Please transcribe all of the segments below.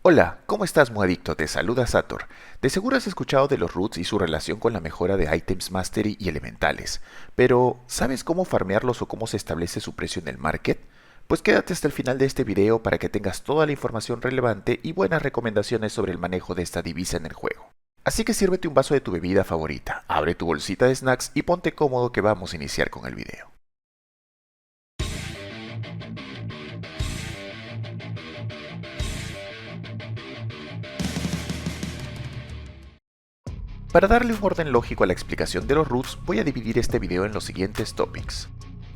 Hola, ¿cómo estás, Muadicto? Te saluda Sator. De seguro has escuchado de los roots y su relación con la mejora de items mastery y elementales, pero ¿sabes cómo farmearlos o cómo se establece su precio en el market? Pues quédate hasta el final de este video para que tengas toda la información relevante y buenas recomendaciones sobre el manejo de esta divisa en el juego. Así que sírvete un vaso de tu bebida favorita, abre tu bolsita de snacks y ponte cómodo que vamos a iniciar con el video. Para darle un orden lógico a la explicación de los roots, voy a dividir este video en los siguientes topics: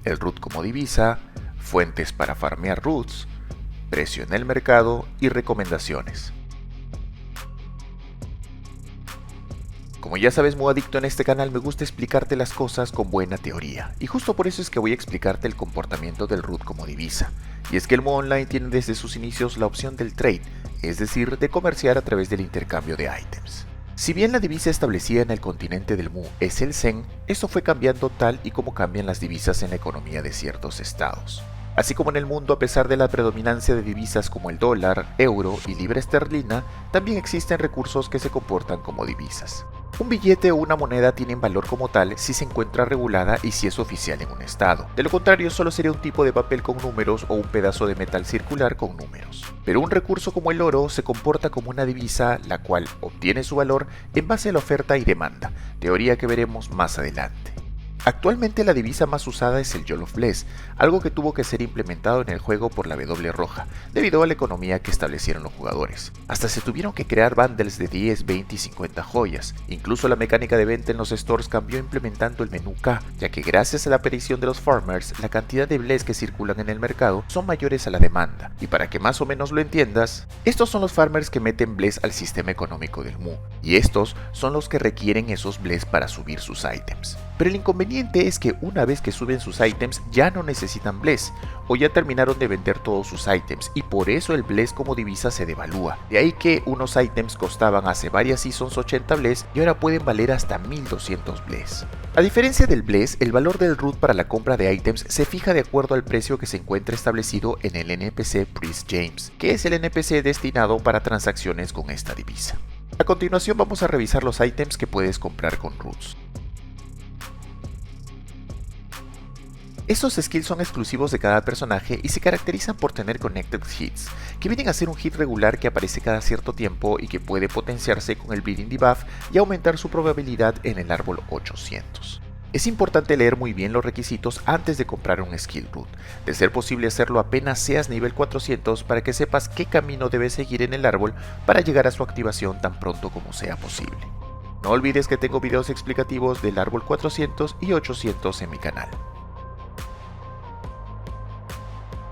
el root como divisa, fuentes para farmear roots, precio en el mercado y recomendaciones. Como ya sabes, Muadicto, en este canal me gusta explicarte las cosas con buena teoría, y justo por eso es que voy a explicarte el comportamiento del root como divisa. Y es que el MU Online tiene desde sus inicios la opción del trade, es decir, de comerciar a través del intercambio de ítems. Si bien la divisa establecida en el continente del Mu es el Zen, esto fue cambiando tal y como cambian las divisas en la economía de ciertos estados. Así como en el mundo, a pesar de la predominancia de divisas como el dólar, euro y libra esterlina, también existen recursos que se comportan como divisas. Un billete o una moneda tienen valor como tal si se encuentra regulada y si es oficial en un estado. De lo contrario, solo sería un tipo de papel con números o un pedazo de metal circular con números. Pero un recurso como el oro se comporta como una divisa, la cual obtiene su valor en base a la oferta y demanda, teoría que veremos más adelante. Actualmente la divisa más usada es el Jol of Bless, algo que tuvo que ser implementado en el juego por la W roja, debido a la economía que establecieron los jugadores. Hasta se tuvieron que crear bundles de 10, 20 y 50 joyas. Incluso la mecánica de venta en los stores cambió implementando el menú K, ya que gracias a la aparición de los farmers, la cantidad de Bless que circulan en el mercado son mayores a la demanda. Y para que más o menos lo entiendas, estos son los farmers que meten Bless al sistema económico del Mu, y estos son los que requieren esos Bless para subir sus ítems. Pero el inconveniente es que una vez que suben sus ítems ya no necesitan Bless, o ya terminaron de vender todos sus ítems, y por eso el Bless como divisa se devalúa. De ahí que unos ítems costaban hace varias seasons 80 Bless y ahora pueden valer hasta 1200 Bless. A diferencia del Bless, el valor del root para la compra de ítems se fija de acuerdo al precio que se encuentra establecido en el NPC Priest James, que es el NPC destinado para transacciones con esta divisa. A continuación vamos a revisar los ítems que puedes comprar con roots. Estos skills son exclusivos de cada personaje y se caracterizan por tener Connected Hits, que vienen a ser un hit regular que aparece cada cierto tiempo y que puede potenciarse con el Bleeding Debuff y aumentar su probabilidad en el árbol 800. Es importante leer muy bien los requisitos antes de comprar un skill root, de ser posible hacerlo apenas seas nivel 400 para que sepas qué camino debes seguir en el árbol para llegar a su activación tan pronto como sea posible. No olvides que tengo videos explicativos del árbol 400 y 800 en mi canal.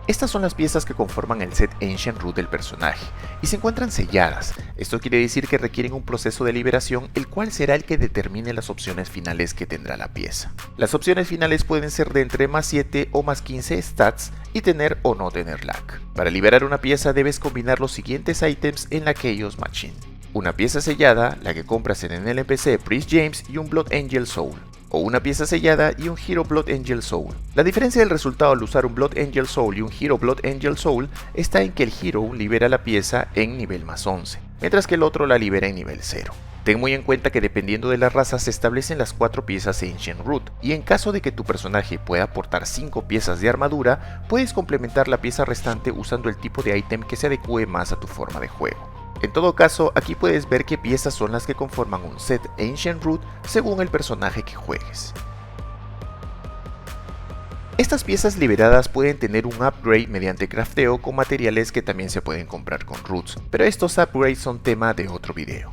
Estas son las piezas que conforman el set Ancient Root del personaje, y se encuentran selladas. Esto quiere decir que requieren un proceso de liberación, el cual será el que determine las opciones finales que tendrá la pieza. Las opciones finales pueden ser de entre más 7 o más 15 stats y tener o no tener lag. Para liberar una pieza debes combinar los siguientes ítems en la Chaos Machine: una pieza sellada, la que compras en el NPC Priest James, y un Blood Angel Soul, o una pieza sellada y un Hero Blood Angel Soul. La diferencia del resultado al usar un Blood Angel Soul y un Hero Blood Angel Soul está en que el Hero libera la pieza en nivel más 11, mientras que el otro la libera en nivel 0. Ten muy en cuenta que dependiendo de la raza se establecen las 4 piezas Ancient Root, y en caso de que tu personaje pueda aportar 5 piezas de armadura, puedes complementar la pieza restante usando el tipo de ítem que se adecue más a tu forma de juego. En todo caso, aquí puedes ver qué piezas son las que conforman un set Ancient Root según el personaje que juegues. Estas piezas liberadas pueden tener un upgrade mediante crafteo con materiales que también se pueden comprar con roots, pero estos upgrades son tema de otro video.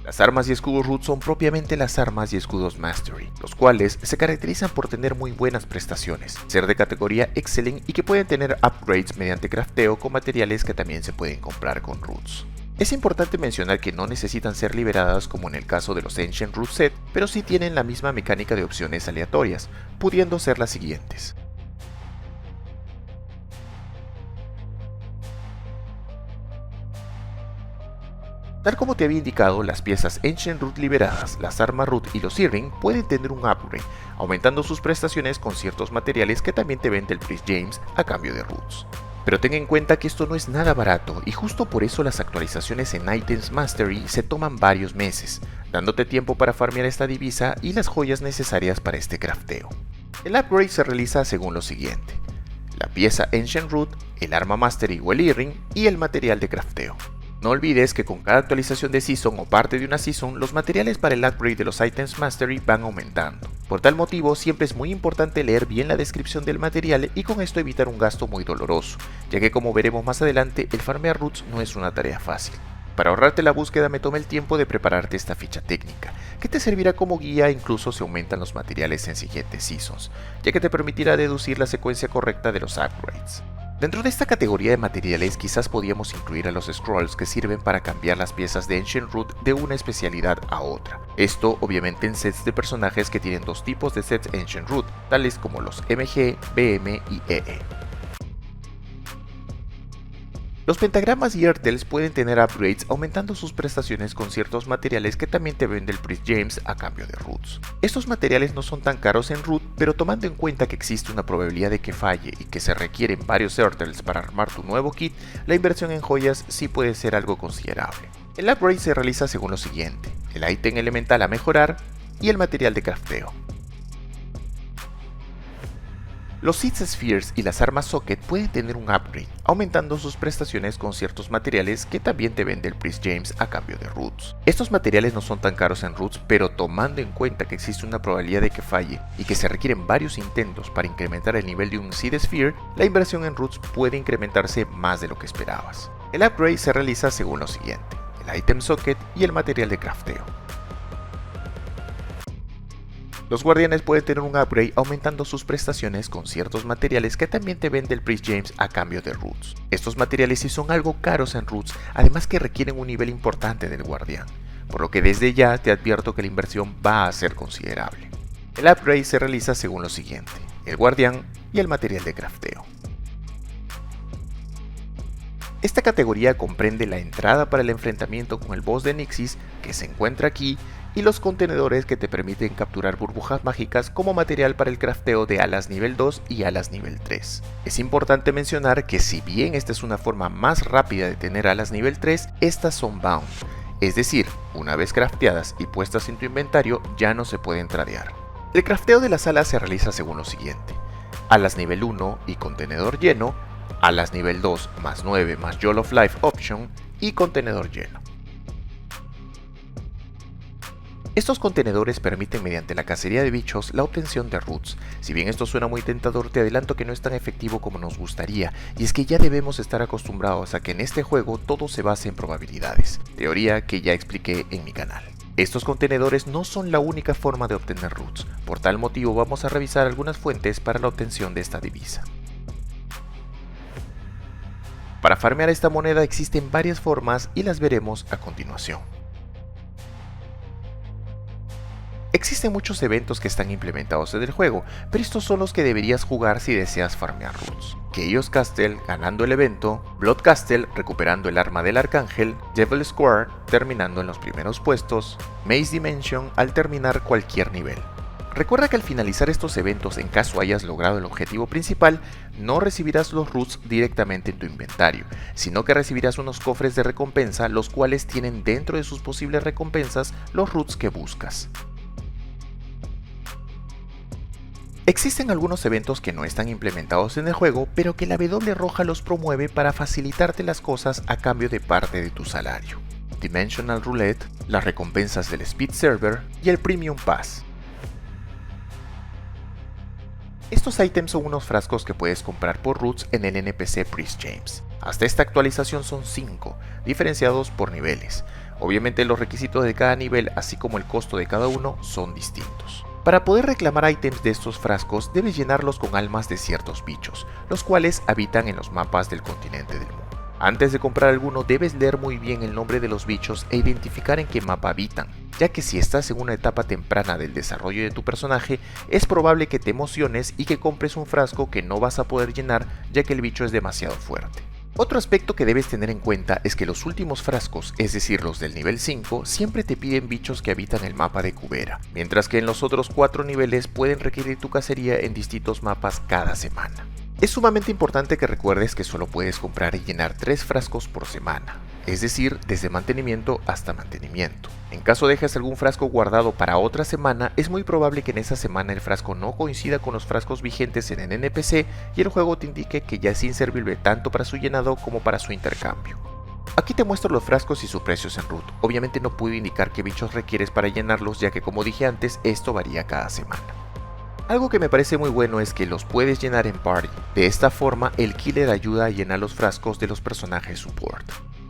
Las armas y escudos root son propiamente las armas y escudos Mastery, los cuales se caracterizan por tener muy buenas prestaciones, ser de categoría Excellent y que pueden tener upgrades mediante crafteo con materiales que también se pueden comprar con roots. Es importante mencionar que no necesitan ser liberadas como en el caso de los Ancient Root Set, pero sí tienen la misma mecánica de opciones aleatorias, pudiendo ser las siguientes: tal como te había indicado, las piezas Ancient Root liberadas, las armas Root y los Earring pueden tener un upgrade, aumentando sus prestaciones con ciertos materiales que también te vende el Priest James a cambio de Roots. Pero ten en cuenta que esto no es nada barato y justo por eso las actualizaciones en Items Mastery se toman varios meses, dándote tiempo para farmear esta divisa y las joyas necesarias para este crafteo. El upgrade se realiza según lo siguiente: la pieza Ancient Root, el arma Mastery o el earring y el material de crafteo. No olvides que con cada actualización de Season o parte de una Season, los materiales para el upgrade de los Items Mastery van aumentando. Por tal motivo, siempre es muy importante leer bien la descripción del material y con esto evitar un gasto muy doloroso, ya que como veremos más adelante, el farmear roots no es una tarea fácil. Para ahorrarte la búsqueda me tomé el tiempo de prepararte esta ficha técnica, que te servirá como guía incluso si aumentan los materiales en siguientes Seasons, ya que te permitirá deducir la secuencia correcta de los upgrades. Dentro de esta categoría de materiales quizás podíamos incluir a los scrolls que sirven para cambiar las piezas de Ancient Root de una especialidad a otra. Esto obviamente en sets de personajes que tienen dos tipos de sets Ancient Root, tales como los MG, BM y EE. Los pentagramas y Airtels pueden tener upgrades aumentando sus prestaciones con ciertos materiales que también te vende el Priest James a cambio de roots. Estos materiales no son tan caros en root, pero tomando en cuenta que existe una probabilidad de que falle y que se requieren varios Airtels para armar tu nuevo kit, la inversión en joyas sí puede ser algo considerable. El upgrade se realiza según lo siguiente: el ítem elemental a mejorar y el material de crafteo. Los Seeds Spheres y las armas Socket pueden tener un upgrade, aumentando sus prestaciones con ciertos materiales que también te vende el Priest James a cambio de roots. Estos materiales no son tan caros en roots, pero tomando en cuenta que existe una probabilidad de que falle y que se requieren varios intentos para incrementar el nivel de un Seed Sphere, la inversión en roots puede incrementarse más de lo que esperabas. El upgrade se realiza según lo siguiente: el Item Socket y el material de crafteo. Los guardianes pueden tener un upgrade aumentando sus prestaciones con ciertos materiales que también te vende el Priest James a cambio de roots. Estos materiales sí son algo caros en roots, además que requieren un nivel importante del guardián, por lo que desde ya te advierto que la inversión va a ser considerable. El upgrade se realiza según lo siguiente: el guardián y el material de crafteo. Esta categoría comprende la entrada para el enfrentamiento con el boss de Nixis, que se encuentra aquí, y los contenedores que te permiten capturar burbujas mágicas como material para el crafteo de alas nivel 2 y alas nivel 3. Es importante mencionar que si bien esta es una forma más rápida de tener alas nivel 3, estas son bound, es decir, una vez crafteadas y puestas en tu inventario ya no se pueden tradear. El crafteo de las alas se realiza según lo siguiente: alas nivel 1 y contenedor lleno, alas nivel 2 más 9 más Jewel of Life option y contenedor lleno. Estos contenedores permiten mediante la cacería de bichos la obtención de roots. Si bien esto suena muy tentador, te adelanto que no es tan efectivo como nos gustaría, y es que ya debemos estar acostumbrados a que en este juego todo se basa en probabilidades, teoría que ya expliqué en mi canal. Estos contenedores no son la única forma de obtener roots, por tal motivo vamos a revisar algunas fuentes para la obtención de esta divisa. Para farmear esta moneda existen varias formas y las veremos a continuación. Existen muchos eventos que están implementados en el juego, pero estos son los que deberías jugar si deseas farmear roots. Chaos Castle ganando el evento, Blood Castle recuperando el arma del arcángel, Devil Square terminando en los primeros puestos, Maze Dimension al terminar cualquier nivel. Recuerda que al finalizar estos eventos, en caso hayas logrado el objetivo principal, no recibirás los roots directamente en tu inventario, sino que recibirás unos cofres de recompensa, los cuales tienen dentro de sus posibles recompensas los roots que buscas. Existen algunos eventos que no están implementados en el juego, pero que la W roja los promueve para facilitarte las cosas a cambio de parte de tu salario. Dimensional Roulette, las recompensas del Speed Server y el Premium Pass. Estos ítems son unos frascos que puedes comprar por roots en el NPC Priest James. Hasta esta actualización son 5, diferenciados por niveles. Obviamente los requisitos de cada nivel, así como el costo de cada uno, son distintos. Para poder reclamar ítems de estos frascos, debes llenarlos con almas de ciertos bichos, los cuales habitan en los mapas del continente del mundo. Antes de comprar alguno, debes leer muy bien el nombre de los bichos e identificar en qué mapa habitan, ya que si estás en una etapa temprana del desarrollo de tu personaje, es probable que te emociones y que compres un frasco que no vas a poder llenar, ya que el bicho es demasiado fuerte. Otro aspecto que debes tener en cuenta es que los últimos frascos, es decir los del nivel 5, siempre te piden bichos que habitan el mapa de Cubera, mientras que en los otros 4 niveles pueden requerir tu cacería en distintos mapas cada semana. Es sumamente importante que recuerdes que solo puedes comprar y llenar 3 frascos por semana, es decir, desde mantenimiento hasta mantenimiento. En caso dejes algún frasco guardado para otra semana, es muy probable que en esa semana el frasco no coincida con los frascos vigentes en el NPC y el juego te indique que ya es inservible tanto para su llenado como para su intercambio. Aquí te muestro los frascos y sus precios en root. Obviamente no puedo indicar qué bichos requieres para llenarlos, ya que como dije antes, esto varía cada semana. Algo que me parece muy bueno es que los puedes llenar en party. De esta forma, el killer ayuda a llenar los frascos de los personajes support.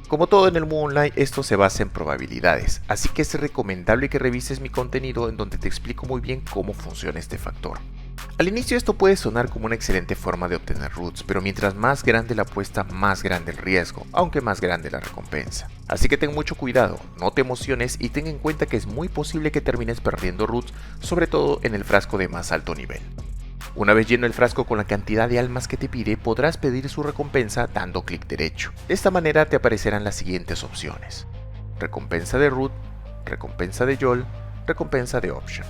Como todo en el MOO Online, esto se basa en probabilidades, así que es recomendable que revises mi contenido en donde te explico muy bien cómo funciona este factor. Al inicio esto puede sonar como una excelente forma de obtener roots, pero mientras más grande la apuesta, más grande el riesgo, aunque más grande la recompensa. Así que ten mucho cuidado, no te emociones y ten en cuenta que es muy posible que termines perdiendo roots, sobre todo en el frasco de más alto nivel. Una vez lleno el frasco con la cantidad de almas que te pide, podrás pedir su recompensa dando clic derecho. De esta manera te aparecerán las siguientes opciones: recompensa de root, recompensa de Yol, recompensa de option.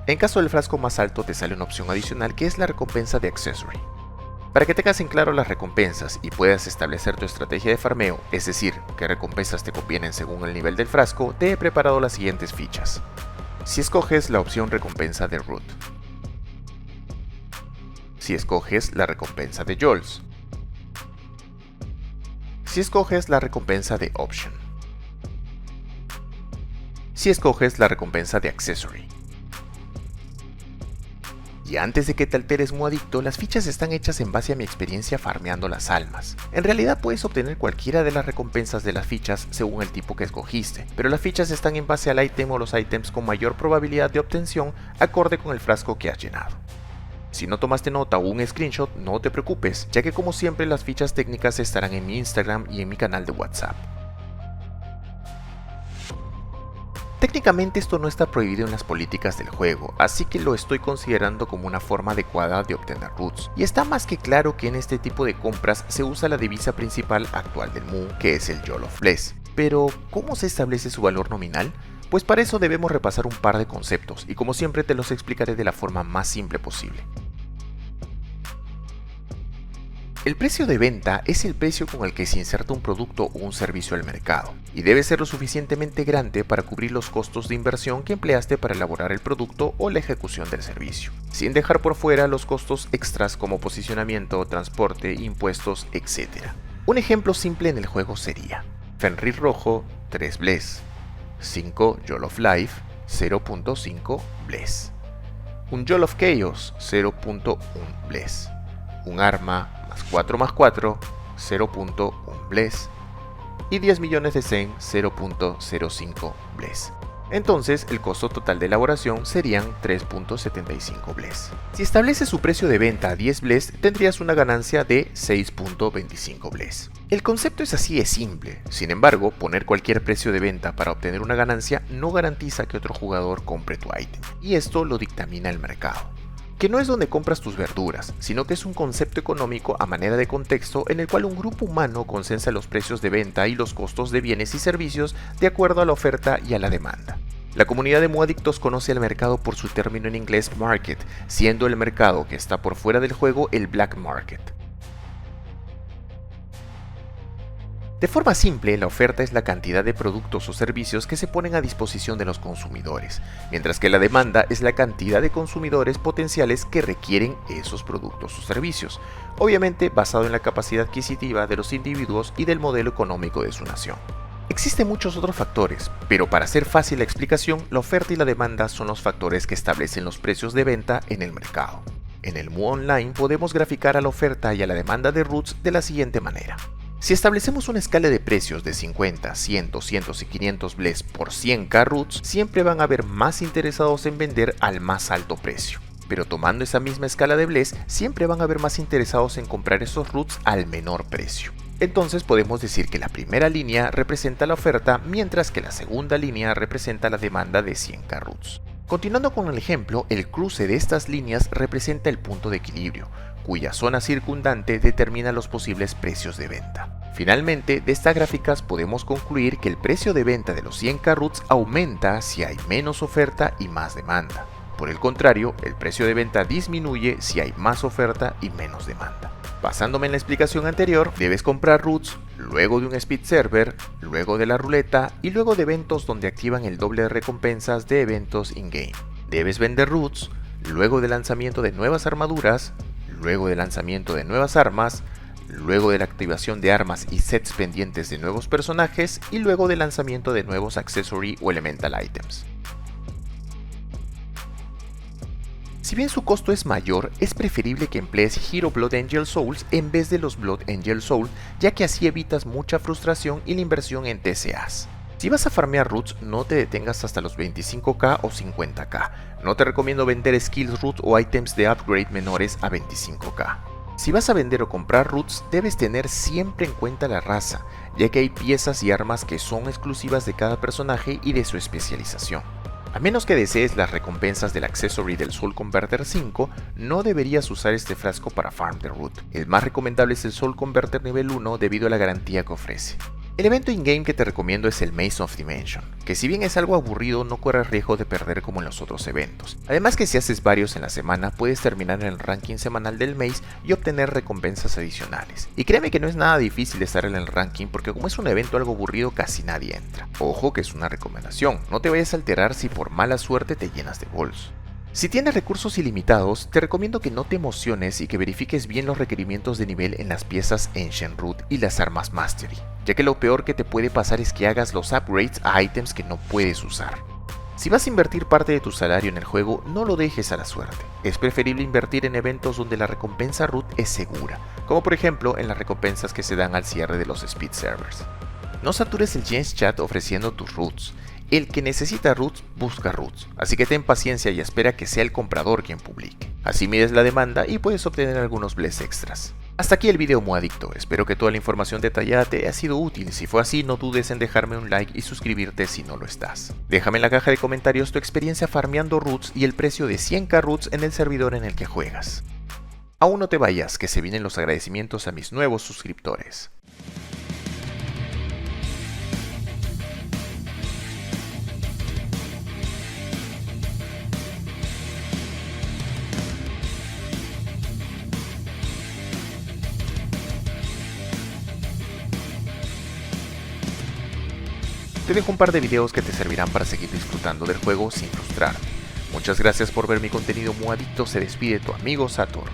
En caso del frasco más alto te sale una opción adicional que es la recompensa de accessory. Para que tengas en claro las recompensas y puedas establecer tu estrategia de farmeo, es decir, qué recompensas te convienen según el nivel del frasco, te he preparado las siguientes fichas. Si escoges la opción recompensa de root, si escoges la recompensa de Jols, si escoges la recompensa de option, si escoges la recompensa de accessory. Y antes de que te alteres muy adicto, las fichas están hechas en base a mi experiencia farmeando las almas. En realidad puedes obtener cualquiera de las recompensas de las fichas según el tipo que escogiste, pero las fichas están en base al ítem o los ítems con mayor probabilidad de obtención acorde con el frasco que has llenado. Si no tomaste nota o un screenshot, no te preocupes, ya que como siempre las fichas técnicas estarán en mi Instagram y en mi canal de WhatsApp. Técnicamente esto no está prohibido en las políticas del juego, así que lo estoy considerando como una forma adecuada de obtener roots. Y está más que claro que en este tipo de compras se usa la divisa principal actual del MOO, que es el Jol of Flesh. Pero, ¿cómo se establece su valor nominal? Pues para eso debemos repasar un par de conceptos, y como siempre te los explicaré de la forma más simple posible. El precio de venta es el precio con el que se inserta un producto o un servicio al mercado, y debe ser lo suficientemente grande para cubrir los costos de inversión que empleaste para elaborar el producto o la ejecución del servicio, sin dejar por fuera los costos extras como posicionamiento, transporte, impuestos, etc. Un ejemplo simple en el juego sería: Fenrir rojo, 3 Bless, 5 Jol of Life, 0.5 Bless, un Jol of Chaos, 0.1 Bless, un arma más 4, 0.1 Bless, y 10 millones de Zen, 0.05 Bless. Entonces el costo total de elaboración serían 3.75 Bless. Si estableces su precio de venta a 10 Bless, tendrías una ganancia de 6.25 Bless. El concepto es así de simple, sin embargo, poner cualquier precio de venta para obtener una ganancia no garantiza que otro jugador compre tu ítem, y esto lo dictamina el mercado. Que no es donde compras tus verduras, sino que es un concepto económico a manera de contexto en el cual un grupo humano consensa los precios de venta y los costos de bienes y servicios de acuerdo a la oferta y a la demanda. La comunidad de MOOadictos conoce al mercado por su término en inglés market, siendo el mercado que está por fuera del juego el black market. De forma simple, la oferta es la cantidad de productos o servicios que se ponen a disposición de los consumidores, mientras que la demanda es la cantidad de consumidores potenciales que requieren esos productos o servicios, obviamente basado en la capacidad adquisitiva de los individuos y del modelo económico de su nación. Existen muchos otros factores, pero para hacer fácil la explicación, la oferta y la demanda son los factores que establecen los precios de venta en el mercado. En el MOO Online podemos graficar a la oferta y a la demanda de roots de la siguiente manera. Si establecemos una escala de precios de 50, 100, 200 y 500 Bless por 100k roots, siempre van a haber más interesados en vender al más alto precio. Pero tomando esa misma escala de Bless, siempre van a haber más interesados en comprar esos roots al menor precio. Entonces podemos decir que la primera línea representa la oferta, mientras que la segunda línea representa la demanda de 100k roots. Continuando con el ejemplo, el cruce de estas líneas representa el punto de equilibrio, cuya zona circundante determina los posibles precios de venta. Finalmente, de estas gráficas podemos concluir que el precio de venta de los 100k roots aumenta si hay menos oferta y más demanda. Por el contrario, el precio de venta disminuye si hay más oferta y menos demanda. Basándome en la explicación anterior, debes comprar roots, luego de un speed server, luego de la ruleta y luego de eventos donde activan el doble de recompensas de eventos in-game. Debes vender roots, luego del lanzamiento de nuevas armaduras, luego del lanzamiento de nuevas armas, luego de la activación de armas y sets pendientes de nuevos personajes y luego del lanzamiento de nuevos accessory o elemental items. Si bien su costo es mayor, es preferible que emplees Hero Blood Angel Souls en vez de los Blood Angel Soul, ya que así evitas mucha frustración y la inversión en TCAs. Si vas a farmear roots, no te detengas hasta los 25k o 50k. No te recomiendo vender skills roots o items de upgrade menores a 25k. Si vas a vender o comprar roots, debes tener siempre en cuenta la raza, ya que hay piezas y armas que son exclusivas de cada personaje y de su especialización. A menos que desees las recompensas del accessory del Soul Converter 5, no deberías usar este frasco para farm de root. El más recomendable es el Soul Converter nivel 1 debido a la garantía que ofrece. El evento in-game que te recomiendo es el Maze of Dimension, que si bien es algo aburrido no corre riesgo de perder como en los otros eventos. Además que si haces varios en la semana puedes terminar en el ranking semanal del Maze y obtener recompensas adicionales. Y créeme que no es nada difícil estar en el ranking porque como es un evento algo aburrido casi nadie entra. Ojo que es una recomendación, no te vayas a alterar si por mala suerte te llenas de bols. Si tienes recursos ilimitados, te recomiendo que no te emociones y que verifiques bien los requerimientos de nivel en las piezas Ancient Root y las armas Mastery, ya que lo peor que te puede pasar es que hagas los upgrades a items que no puedes usar. Si vas a invertir parte de tu salario en el juego, no lo dejes a la suerte. Es preferible invertir en eventos donde la recompensa root es segura, como por ejemplo en las recompensas que se dan al cierre de los speed servers. No satures el Gens Chat ofreciendo tus roots. El que necesita roots busca roots, así que ten paciencia y espera que sea el comprador quien publique. Así mides la demanda y puedes obtener algunos bless extras. Hasta aquí el video Moadicto, espero que toda la información detallada te haya sido útil. Si fue así, no dudes en dejarme un like y suscribirte si no lo estás. Déjame en la caja de comentarios tu experiencia farmeando roots y el precio de 100k roots en el servidor en el que juegas. Aún no te vayas, que se vienen los agradecimientos a mis nuevos suscriptores. Te dejo un par de videos que te servirán para seguir disfrutando del juego sin frustrarte. Muchas gracias por ver mi contenido. Moadicto se despide tu amigo Sator.